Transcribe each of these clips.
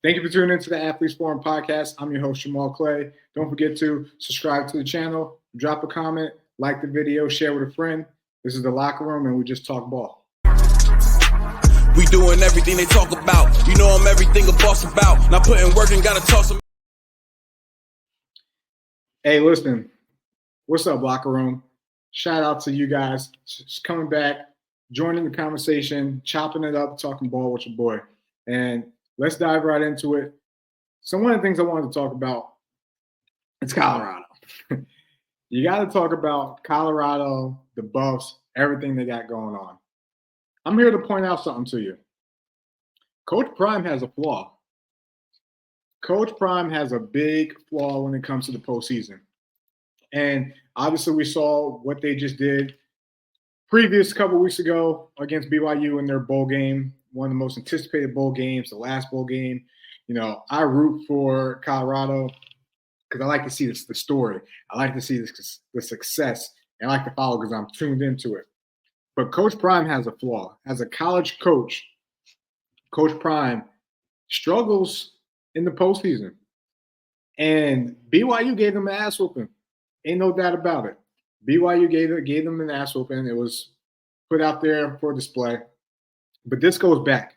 Thank you for tuning into the Athletes Forum podcast. I'm your host, Jamal Clay. Don't forget to subscribe to the channel, drop a comment, like the video, share with a friend. This is The Locker Room, and we just talk ball. We doing everything they talk about. You know I'm everything a boss about. Not putting work and gotta toss them. Hey, listen. What's up, Locker Room? Shout out to you guys just coming back, joining the conversation, chopping it up, talking ball with your boy. And let's dive right into it. So one of the things I wanted to talk about, it's Colorado. You got to talk about Colorado, the Buffs, everything they got going on. I'm here to point out something to you. Coach Prime has a flaw. Coach Prime has a big flaw when it comes to the postseason. And obviously we saw what they just did previous couple weeks ago against BYU in their bowl game, one of the most anticipated bowl games, the last bowl game. You know, I root for Colorado because I like to see the story. I like to see the success, and I like to follow because I'm tuned into it. But Coach Prime has a flaw. As a college coach, Coach Prime struggles in the postseason. And BYU gave them an ass whooping. Ain't no doubt about it. BYU gave them an ass whooping. It was put out there for display. But this goes back.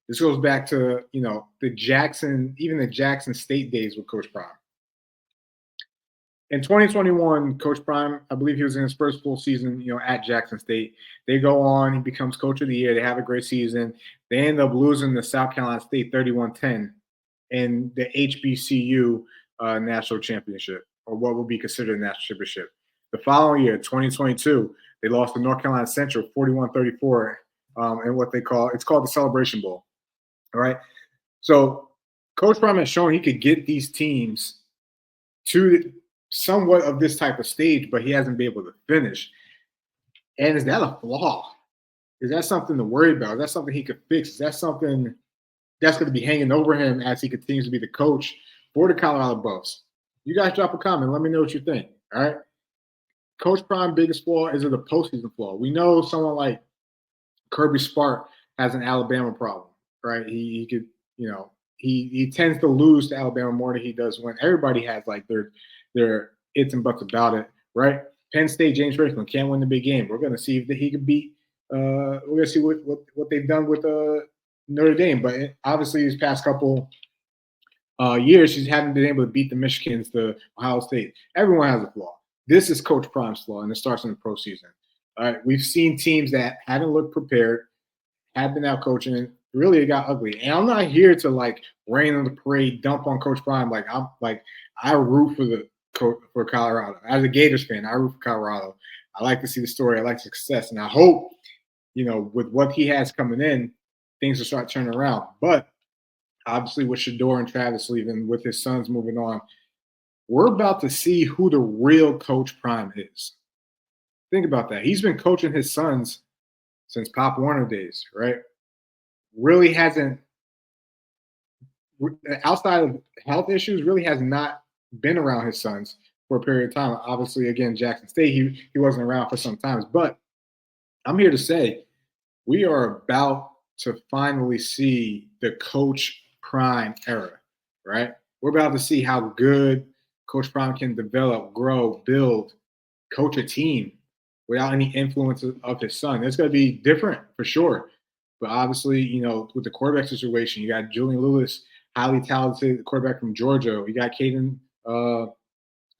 This goes back to, the Jackson State days with Coach Prime. In 2021, Coach Prime, I believe he was in his first full season, at Jackson State. They go on, he becomes Coach of the Year. They have a great season. They end up losing to South Carolina State 31-10 in the HBCU National Championship, or what would be considered a national championship. The following year, 2022, they lost to North Carolina Central 41-34 in what it's called the Celebration Bowl. All right. So Coach Prime has shown he could get these teams to somewhat of this type of stage, but he hasn't been able to finish. And is that a flaw? Is that something to worry about? Is that something he could fix? Is that something that's going to be hanging over him as he continues to be the coach for the Colorado Buffs? You guys drop a comment. Let me know what you think. All right. Coach Prime's biggest flaw is it a postseason flaw? We know someone like Kirby Smart has an Alabama problem, right? He could, he tends to lose to Alabama more than he does when everybody has like their its and buts about it, right? Penn State, James Franklin can't win the big game. We're going to see if he can beat. We're going to see what they've done with Notre Dame, but obviously these past couple years, she haven't been able to beat the Michigans, the Ohio State. Everyone has a flaw. This is Coach Prime's flaw, and it starts in the pro season. All right, we've seen teams that haven't looked prepared, have been out coaching, and really it got ugly. And I'm not here to rain on the parade, dump on Coach Prime. I root for Colorado. As a Gators fan, I root for Colorado. I like to see the story. I like success, and I hope, with what he has coming in, things will start turning around. But obviously, with Shedeur and Travis leaving, with his sons moving on, we're about to see who the real Coach Prime is. Think about that. He's been coaching his sons since Pop Warner days, right? Really hasn't, outside of health issues, really has not been around his sons for a period of time. Obviously, again, Jackson State, he wasn't around for some times. But I'm here to say we are about to finally see the Coach Prime era, right? We're about to see how good Coach Prime can develop, grow, build, coach a team without any influence of his son. It's going to be different for sure. But obviously, with the quarterback situation, you got Julian Lewis, highly talented quarterback from Georgia. You got Caden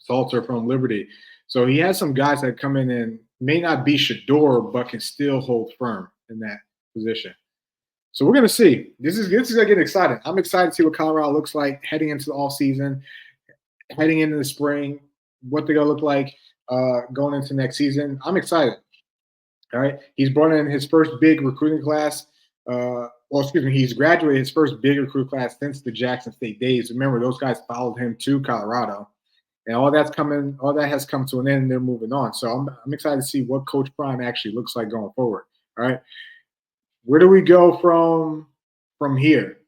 Salter from Liberty. So he has some guys that come in and may not be Shedeur, but can still hold firm in that position. So we're going to see. This is going to get exciting. I'm excited to see what Colorado looks like heading into the offseason, heading into the spring, what they're going to look like going into next season. I'm excited. All right. He's brought in his first big recruiting class. He's graduated his first big recruit class since the Jackson State days. Remember, those guys followed him to Colorado. And all that has come to an end, and they're moving on. So I'm excited to see what Coach Prime actually looks like going forward. All right. Where do we go from here?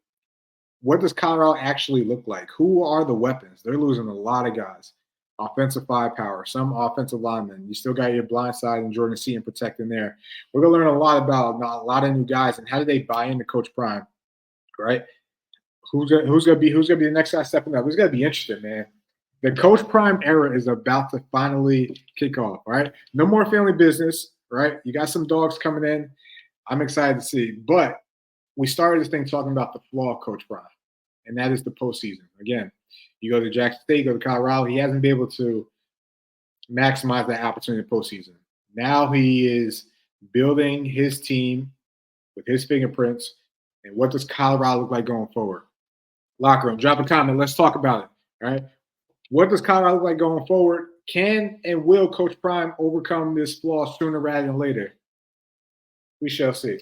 What does Colorado actually look like? Who are the weapons? They're losing a lot of guys. Offensive firepower, some offensive linemen. You still got your blind side and Jordan Seaton protecting there. We're going to learn a lot about a lot of new guys and how do they buy into Coach Prime, right? who's gonna be the next guy stepping up? It's gonna be interesting, man. The Coach Prime era is about to finally kick off. Right, no more family business. Right, you got some dogs coming in. I'm excited to see. But we started this thing talking about the flaw of Coach Prime, and that is the postseason. Again, you go to Jackson State, you go to Colorado. He hasn't been able to maximize that opportunity in the postseason. Now he is building his team with his fingerprints. And what does Colorado look like going forward? Locker room, drop a comment. Let's talk about it. All right. What does Colorado look like going forward? Can and will Coach Prime overcome this flaw sooner rather than later? We shall see.